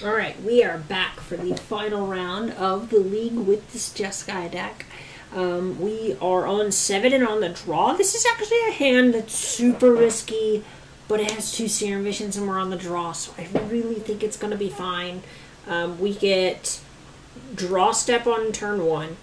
Alright, we are back for the final round of the league with this Jeskai deck. We are on 7 and on the draw. This is actually a hand that's super risky, but it has 2 Serum Visions and we're on the draw, so I really think it's going to be fine. We get draw step on turn 1,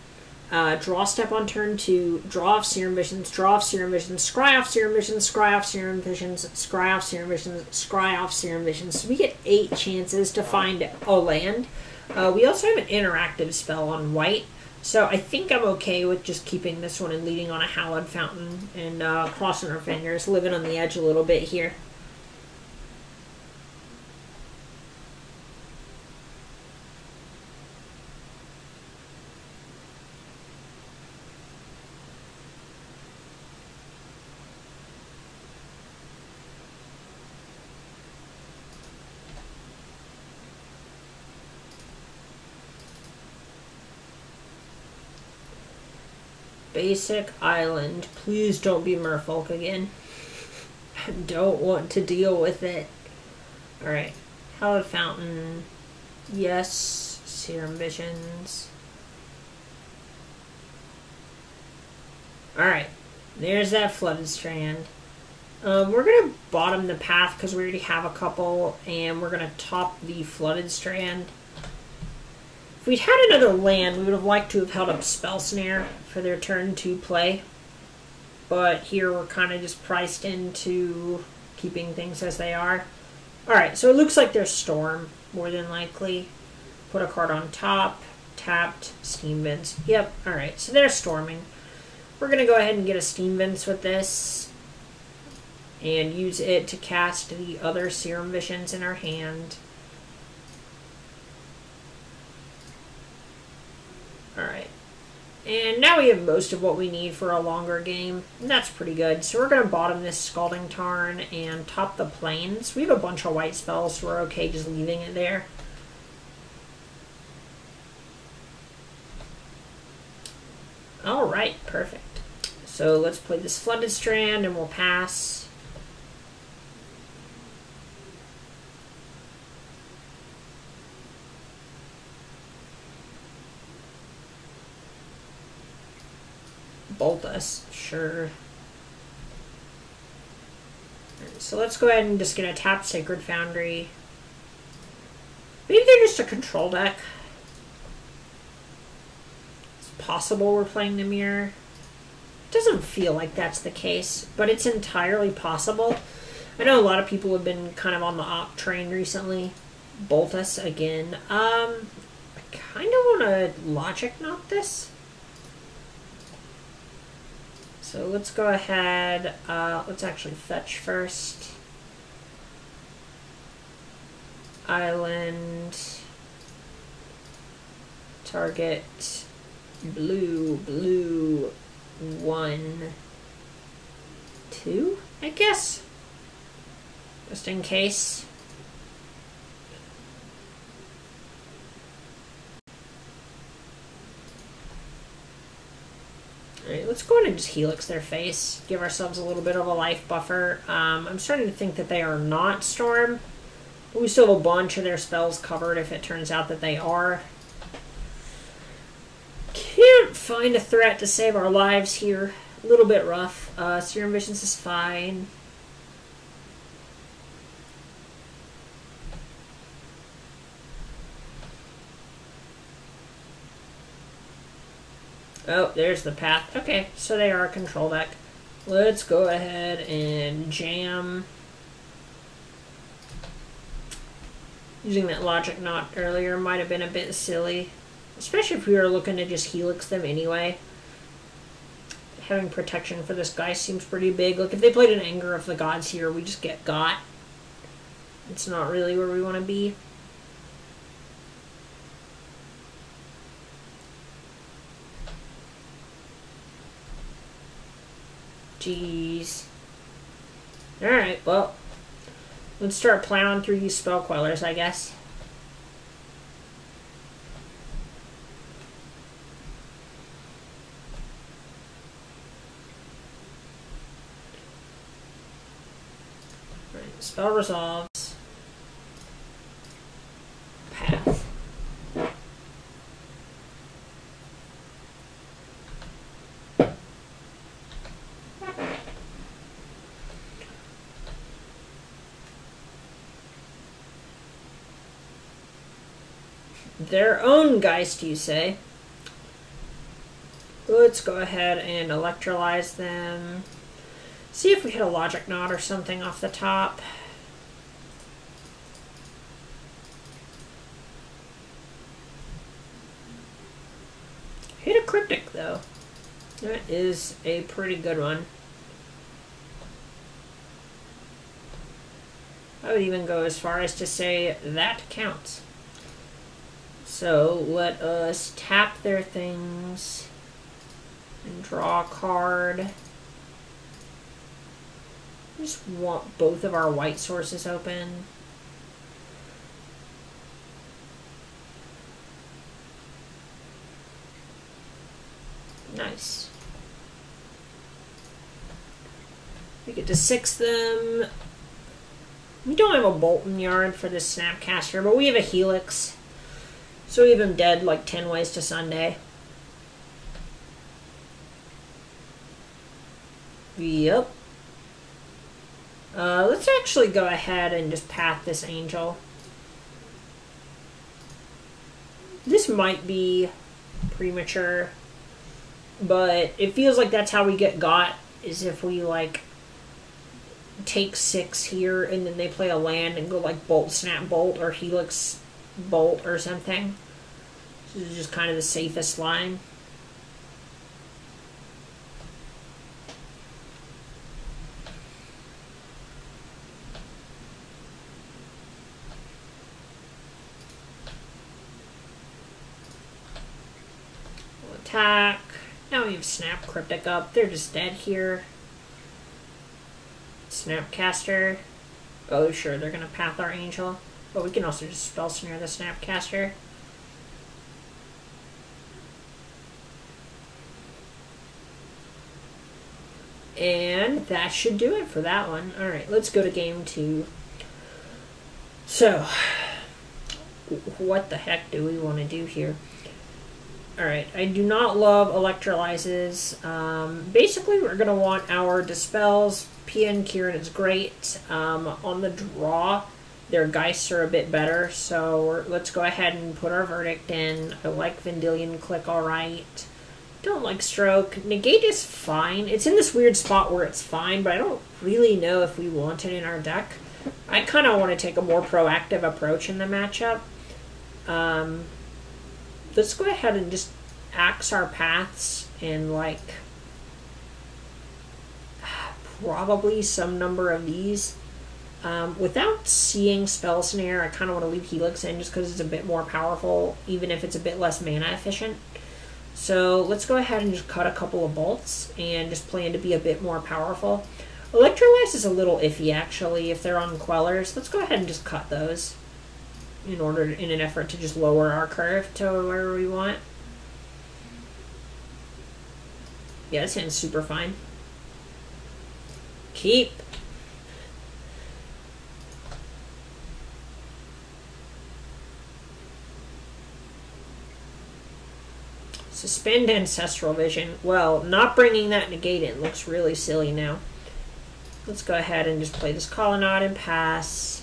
draw step on turn 2, draw off Serum Visions, draw off Serum Visions, scry off Serum Visions, scry off Serum Visions, scry off Serum Visions, scry off Serum Visions. So we get 8 chances to find a land. We also have an interactive spell on white, so I think I'm okay with just keeping this one and leading on a Hallowed Fountain and crossing our fingers, living on the edge a little bit here. Basic island. Please don't be Merfolk again. I don't want to deal with it. Alright. Hallowed Fountain. Yes. Serum Visions. Alright. There's that Flooded Strand. We're going to bottom the path because we already have a couple. And we're going to top the Flooded Strand. If we'd had another land, we would have liked to have held up Spell Snare for their turn 2 play. But here we're kind of just priced into keeping things as they are. Alright, so it looks like there's Storm, more than likely. Put a card on top, tapped, Steam Vents. Yep, alright, so they're storming. We're going to go ahead and get a Steam Vents with this. And use it to cast the other Serum Visions in our hand. Alright, and now we have most of what we need for a longer game, and that's pretty good. So we're going to bottom this Scalding Tarn and top the Plains. We have a bunch of white spells, so we're okay just leaving it there. Alright, perfect. So let's play this Flooded Strand and we'll pass. Bolt us, sure. Right, so let's go ahead and just get a tap Sacred Foundry. Maybe they're just a control deck. It's possible we're playing the Mirror. It doesn't feel like that's the case, but it's entirely possible. I know a lot of people have been kind of on the op train recently. Bolt us again. I kind of want to Logic Knot this. So let's go ahead, let's actually fetch first. Island, target, blue, 1, 2, I guess, just in case. Alright, let's go ahead and just Helix their face. Give ourselves a little bit of a life buffer. I'm starting to think that they are not Storm. But we still have a bunch of their spells covered if it turns out that they are. Can't find a threat to save our lives here. A little bit rough. Serum Visions is fine. Oh, there's the path. Okay, so they are a control deck. Let's go ahead and jam. Using that Logic Knot earlier might have been a bit silly. Especially if we were looking to just Helix them anyway. Having protection for this guy seems pretty big. Look, if they played an Anger of the Gods here, we just get got. It's not really where we want to be. Jeez. Alright, well, let's start plowing through these spell quellers, I guess. Right, spell resolves. Their own Geist, you say? Let's go ahead and electrolyze them. See if we hit a Logic Knot or something off the top. Hit a Cryptic, though. That is a pretty good one. I would even go as far as to say that counts. So let us tap their things and draw a card. Just want both of our white sources open. Nice. We get to 6 them. We don't have a Bolton Yard for this Snapcaster, but we have a Helix. So we have him dead like 10 ways to Sunday. Yep. Let's actually go ahead and just path this Angel. This might be premature, but it feels like that's how we get got, is if we like take 6 here and then they play a land and go like Bolt, Snap, Bolt, or Helix, Bolt, or something. This is just kind of the safest line. We'll attack. Now we have Snap Cryptic up. They're just dead here. Snapcaster. Oh, sure, they're going to path our Angel. But we can also just Spell Snare the Snapcaster. And that should do it for that one. Alright, let's go to game 2. So, what the heck do we want to do here? Alright, I do not love electrolyzes. Basically, we're going to want our Dispels. PN Kieran is great. On the draw, their Geists are a bit better, so let's go ahead and put our Verdict in. I like Vendilion Click alright. Don't like Stroke. Negate is fine. It's in this weird spot where it's fine, but I don't really know if we want it in our deck. I kind of want to take a more proactive approach in the matchup. Let's go ahead and just axe our paths and like probably some number of these. Without seeing Spell Snare, I kind of want to leave Helix in just because it's a bit more powerful, even if it's a bit less mana efficient. So let's go ahead and just cut a couple of bolts and just plan to be a bit more powerful. Electrolyze is a little iffy actually if they're on Quellers. Let's go ahead and just cut those in an effort to just lower our curve to where we want. Yeah, this hand's super fine. Keep. Suspend Ancestral Vision. Well, not bringing that negate in looks really silly now. Let's go ahead and just play this Colonnade and pass.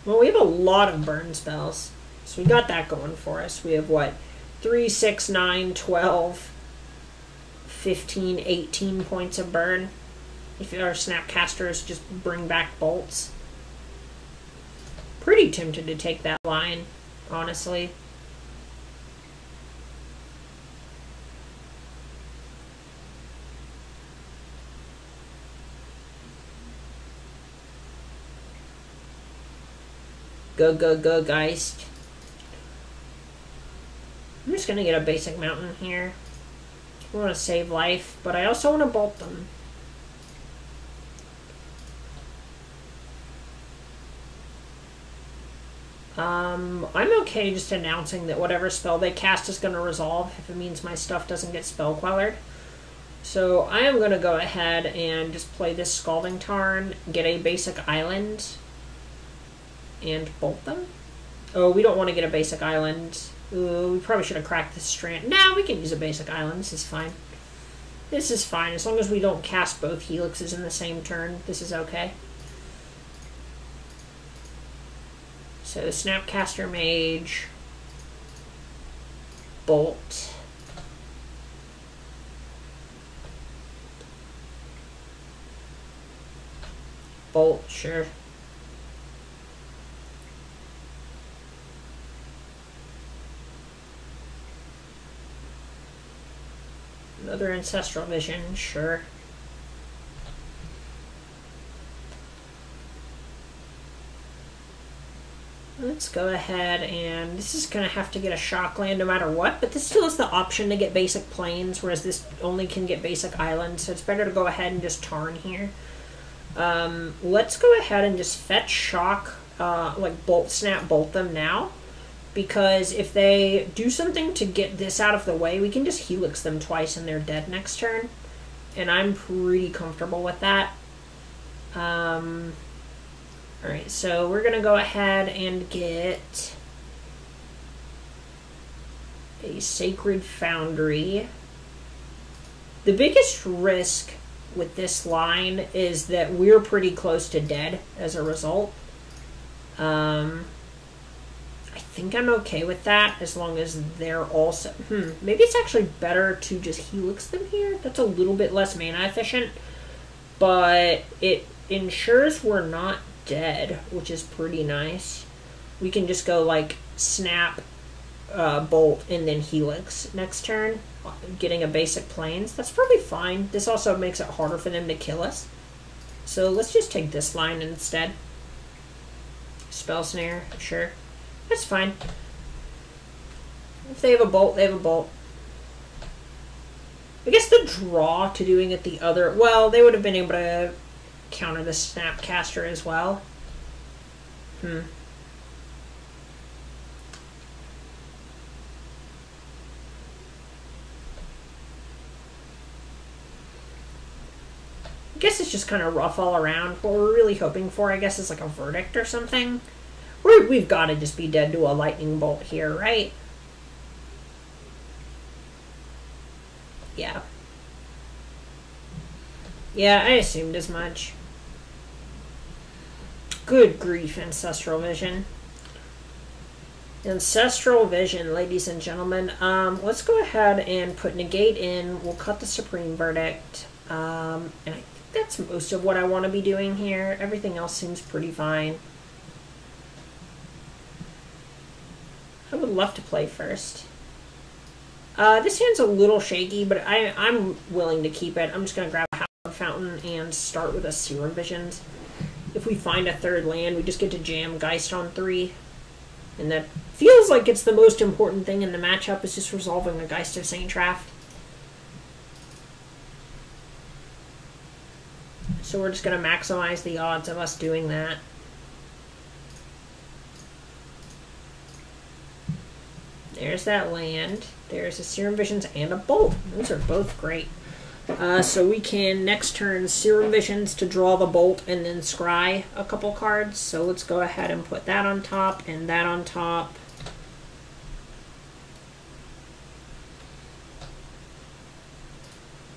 Well, we have a lot of burn spells. So we got that going for us. We have what? 3, 6, 9, 12, 15, 18 points of burn. If our Snapcasters just bring back bolts. Pretty tempted to take that line, honestly. Go, go, go, Geist. I'm just going to get a basic mountain here. I want to save life, but I also want to bolt them. I'm okay just announcing that whatever spell they cast is going to resolve if it means my stuff doesn't get spell quellered. So I am going to go ahead and just play this Scalding Tarn, get a basic island, and bolt them. Oh, we don't want to get a basic island. Ooh, we probably should have cracked this strand. Nah, we can use a basic island. This is fine. This is fine. As long as we don't cast both helixes in the same turn, this is okay. So Snapcaster Mage, Bolt. Bolt, sure. Another Ancestral Vision, sure. Let's go ahead and this is going to have to get a shock land no matter what, but this still has the option to get basic plains, whereas this only can get basic islands, so it's better to go ahead and just Tarn here. Let's go ahead and just fetch shock, like Bolt Snap, bolt them now, because if they do something to get this out of the way, we can just helix them twice and they're dead next turn, and I'm pretty comfortable with that. Alright, so we're going to go ahead and get a Sacred Foundry. The biggest risk with this line is that we're pretty close to dead as a result. I think I'm okay with that as long as they're also... maybe it's actually better to just helix them here. That's a little bit less mana efficient, but it ensures we're not dead, which is pretty nice. We can just go like snap, bolt, and then helix next turn, getting a basic plains. That's probably fine. This also makes it harder for them to kill us. So let's just take this line instead. Spell Snare, sure. That's fine. If they have a bolt, they have a bolt. I guess the draw to doing it the other... well, they would have been able to counter the Snapcaster as well. I guess it's just kind of rough all around. What we're really hoping for, I guess, is like a verdict or something. We've got to just be dead to a lightning bolt here, right? Yeah. Yeah, I assumed as much. Good grief, Ancestral Vision. Ancestral Vision, ladies and gentlemen. Let's go ahead and put Negate in. We'll cut the Supreme Verdict. And I think that's most of what I want to be doing here. Everything else seems pretty fine. I would love to play first. This hand's a little shaky, but I'm willing to keep it. I'm just going to grab a Hallowed Fountain and start with a Serum Visions. If we find a third land, we just get to jam Geist on 3. And that feels like it's the most important thing in the matchup, is just resolving a Geist of St. Traft. So we're just going to maximize the odds of us doing that. There's that land. There's a Serum Visions and a Bolt. Those are both great. So we can next turn Serum Visions to draw the Bolt and then scry a couple cards. So let's go ahead and put that on top and that on top.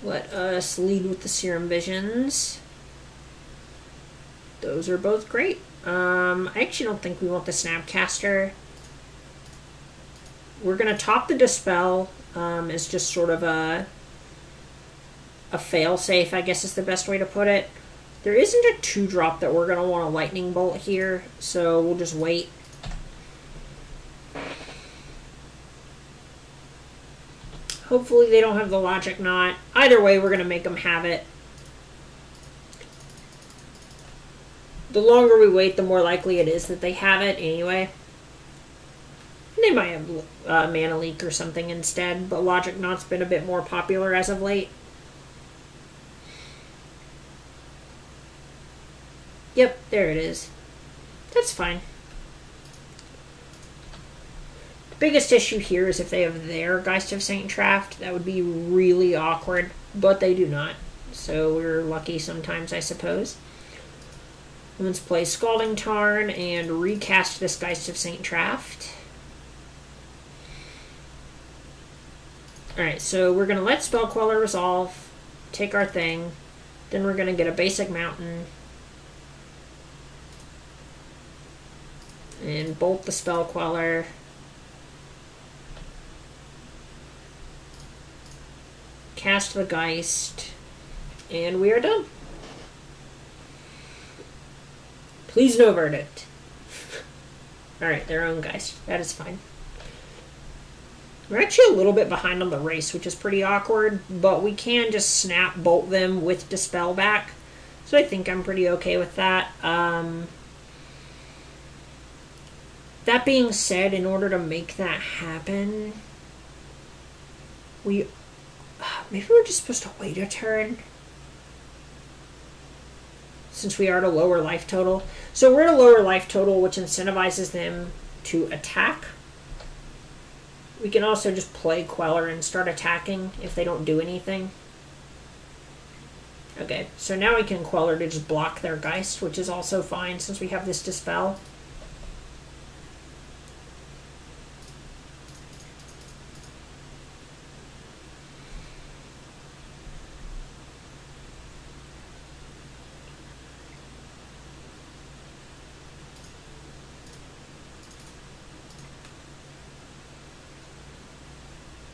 Let us lead with the Serum Visions. Those are both great. I actually don't think we want the Snapcaster. We're going to top the Dispel as just sort of a fail-safe, I guess is the best way to put it. There isn't a 2-drop that we're going to want a Lightning Bolt here, so we'll just wait. Hopefully they don't have the Logic Knot. Either way, we're going to make them have it. The longer we wait, the more likely it is that they have it anyway. They might have Mana Leak or something instead, but Logic Knot's been a bit more popular as of late. Yep, there it is. That's fine. The biggest issue here is if they have their Geist of St. Traft, that would be really awkward, but they do not. So we're lucky sometimes, I suppose. Let's play Scalding Tarn and recast this Geist of St. Traft. Alright, so we're going to let Spell Queller resolve. take our thing. Then we're going to get a basic mountain. And bolt the spell queller. Cast the Geist. And we are done. Please no verdict. Alright, their own Geist. That is fine. We're actually a little bit behind on the race, which is pretty awkward, but we can just snap bolt them with Dispel back. So I think I'm pretty okay with that. That being said, in order to make that happen, maybe we're just supposed to wait a turn, since we are at a lower life total. So we're at a lower life total, which incentivizes them to attack. We can also just play Queller and start attacking if they don't do anything. Okay, so now we can Queller to just block their Geist, which is also fine since we have this Dispel.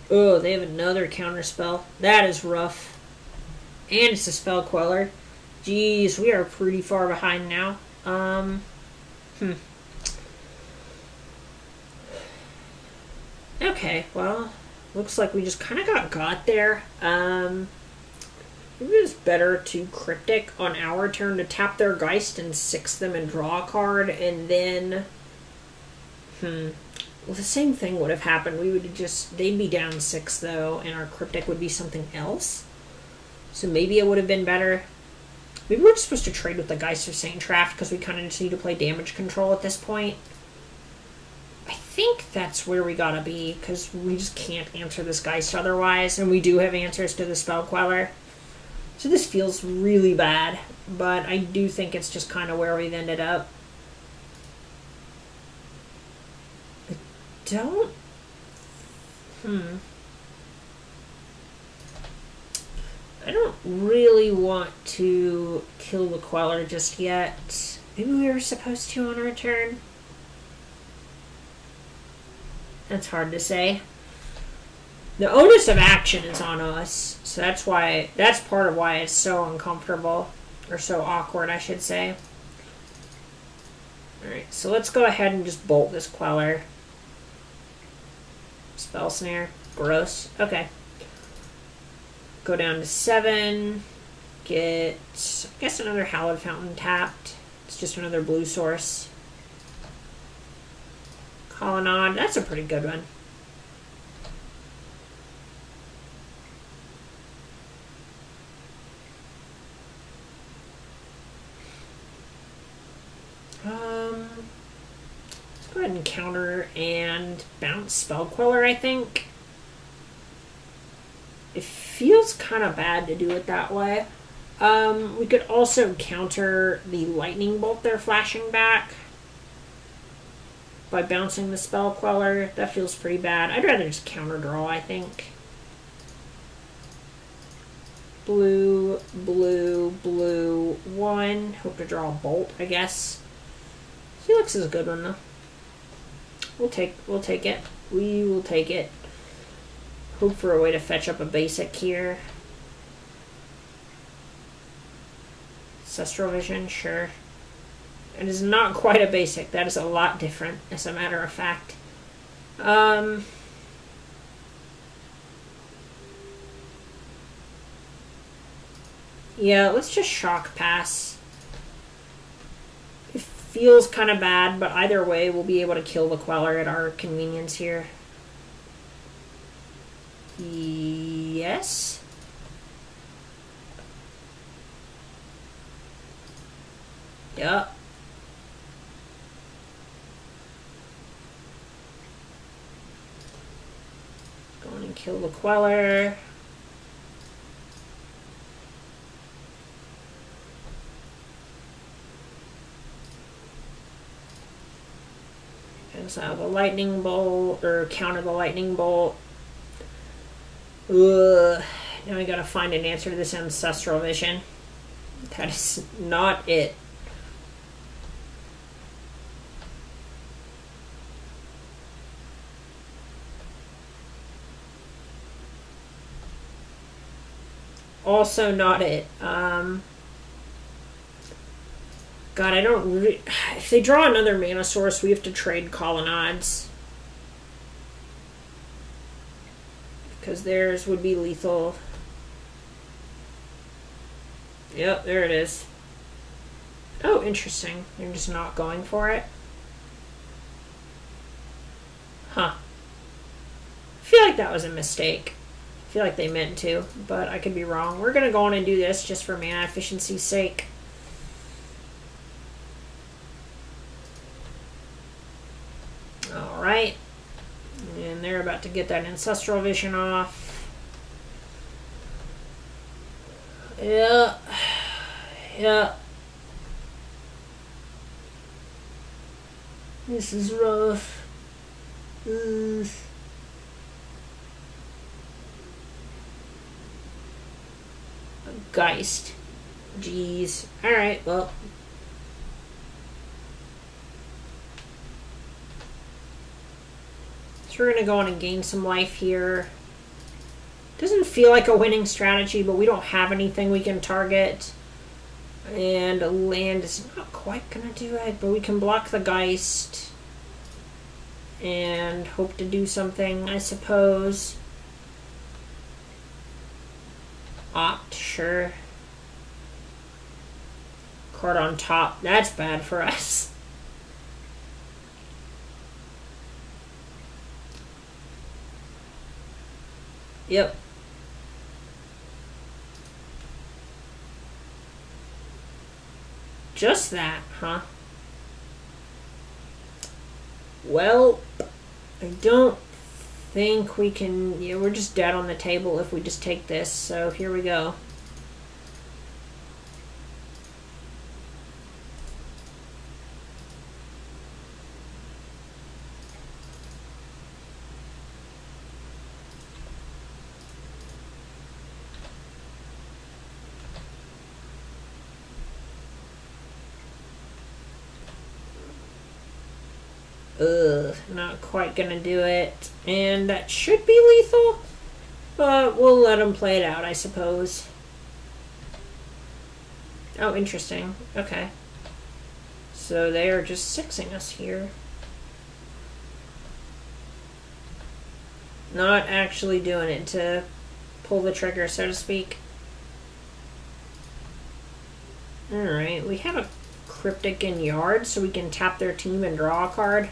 Oh, they have another counter spell. That is rough. And it's a spell queller. Jeez, we are pretty far behind now. Okay, well, looks like we just kind of got there. Maybe it's better to Cryptic on our turn to tap their Geist and 6 them and draw a card, and then... Well, the same thing would have happened. We would just... They'd be down 6, though, and our Cryptic would be something else. So maybe it would have been better. Maybe we're just supposed to trade with the Geist of Saintraft, because we kind of just need to play damage control at this point. I think that's where we gotta be, because we just can't answer this Geist otherwise, and we do have answers to the Spell Queller. So this feels really bad, but I do think it's just kind of where we've ended up. I don't really want to kill the Queller just yet. Maybe we were supposed to on our turn. That's hard to say. The onus of action is on us, so that's part of why it's so uncomfortable, or so awkward, I should say. Alright, so let's go ahead and just bolt this Queller. Spell Snare. Gross. Okay. Go down to 7. Get, I guess, another Hallowed Fountain tapped. It's just another blue source. Colonnade. That's a pretty good one. Let's go ahead and counter and bounce Spell Queller, I think. It feels kind of bad to do it that way. We could also counter the Lightning Bolt they're flashing back by bouncing the Spell Queller. That feels pretty bad. I'd rather just counter draw, I think. Blue, blue, blue, 1. Hope to draw a bolt, I guess. Helix is a good one, though. We'll take it. We will take it. Hope for a way to fetch up a basic here. Ancestral Vision, sure. It is not quite a basic. That is a lot different, as a matter of fact. Yeah, let's just shock pass. It feels kind of bad, but either way, we'll be able to kill the Queller at our convenience here. Yes. Yup. Going and kill the Queller. So the Lightning Bolt, or counter the Lightning Bolt. Ugh. now we gotta find an answer to this ancestral vision. That is not it. Also not it. God, I don't... If they draw another mana source, we have to trade colonnades. Because theirs would be lethal. Yep, there it is. Oh, interesting. They're just not going for it. Huh. I feel like that was a mistake. I feel like they meant to, but I could be wrong. We're going to go on and do this just for mana efficiency's sake. Alright. And they're about to get that ancestral vision off. Yeah. Yeah. This is rough. Geist. Jeez. Alright, well. So we're going to go on and gain some life here. Doesn't feel like a winning strategy, but we don't have anything we can target. And a land is not quite going to do it, but we can block the Geist. And hope to do something, I suppose. Opt, sure. Card on top. That's bad for us. Yep. Just that, huh? Well, I don't think we can... Yeah, we're just dead on the table if we just take this, so here we go. Ugh, not quite gonna do it. And that should be lethal, but we'll let them play it out, I suppose. Oh, interesting. Okay. So they are just sixing us here. Not actually doing it to pull the trigger, so to speak. Alright, we have a Cryptic in Yard, so we can tap their team and draw a card.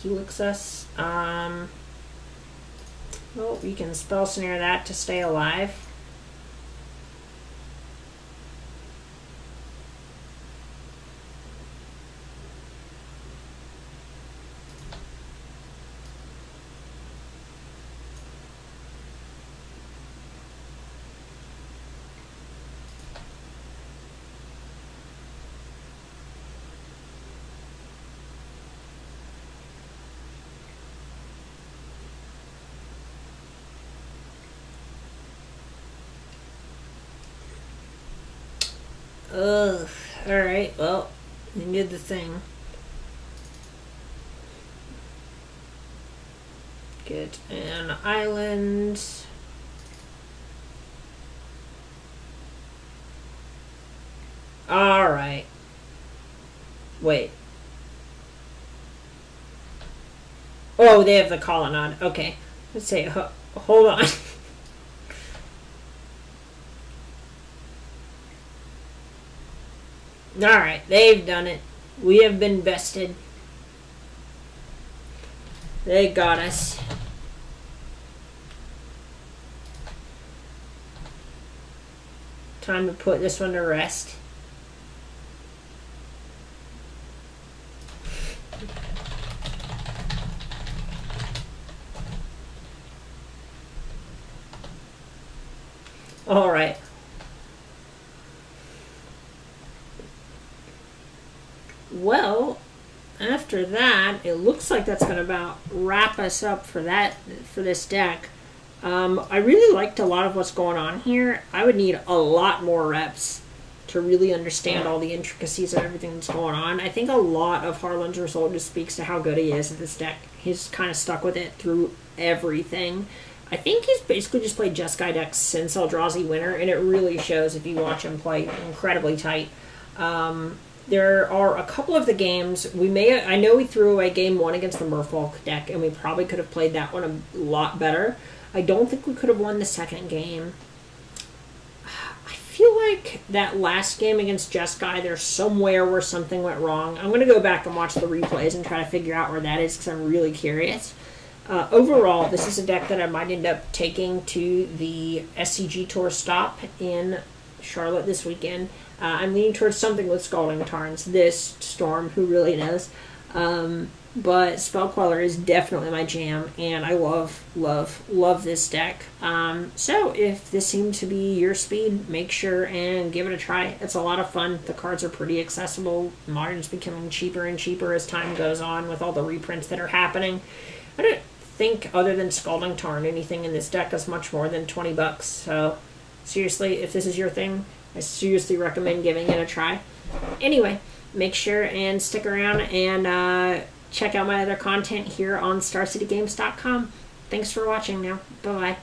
Helix us. Well, we can spell snare that to stay alive. Ugh. Alright, well, we did the thing. Get an island. Alright. Wait. Oh, they have the colonnade. Okay. Let's say, hold on. Alright, they've done it. We have been bested. They got us. Time to put this one to rest. Alright. Well, after after that, it looks like that's going to about wrap us up for this deck. I really liked a lot of what's going on here. I would need a lot more reps to really understand all the intricacies of everything that's going on. I think a lot of Harlan's result just speaks to how good he is at this deck. He's kind of stuck with it through everything. I think he's basically just played Jeskai decks since Eldrazi Winter, and it really shows if you watch him play incredibly tight. There are a couple of the games I know we threw away game 1 against the Merfolk deck, and we probably could have played that one a lot better. I don't think we could have won the second game. I feel like that last game against Jeskai, there's somewhere where something went wrong. I'm going to go back and watch the replays and try to figure out where that is because I'm really curious. Overall, this is a deck that I might end up taking to the SCG Tour stop in Charlotte this weekend. I'm leaning towards something with Scalding Tarns this Storm, who really knows. But Spell Queller is definitely my jam, and I love this deck. So if this seemed to be your speed, make sure and give it a try. It's a lot of fun. The cards are pretty accessible. Modern's becoming cheaper and cheaper as time goes on with all the reprints that are happening. I don't think, other than Scalding Tarn, anything in this deck is much more than 20 bucks. So seriously, if this is your thing, I seriously recommend giving it a try. Anyway, make sure and stick around and check out my other content here on StarCityGames.com. Thanks for watching now. Bye-bye.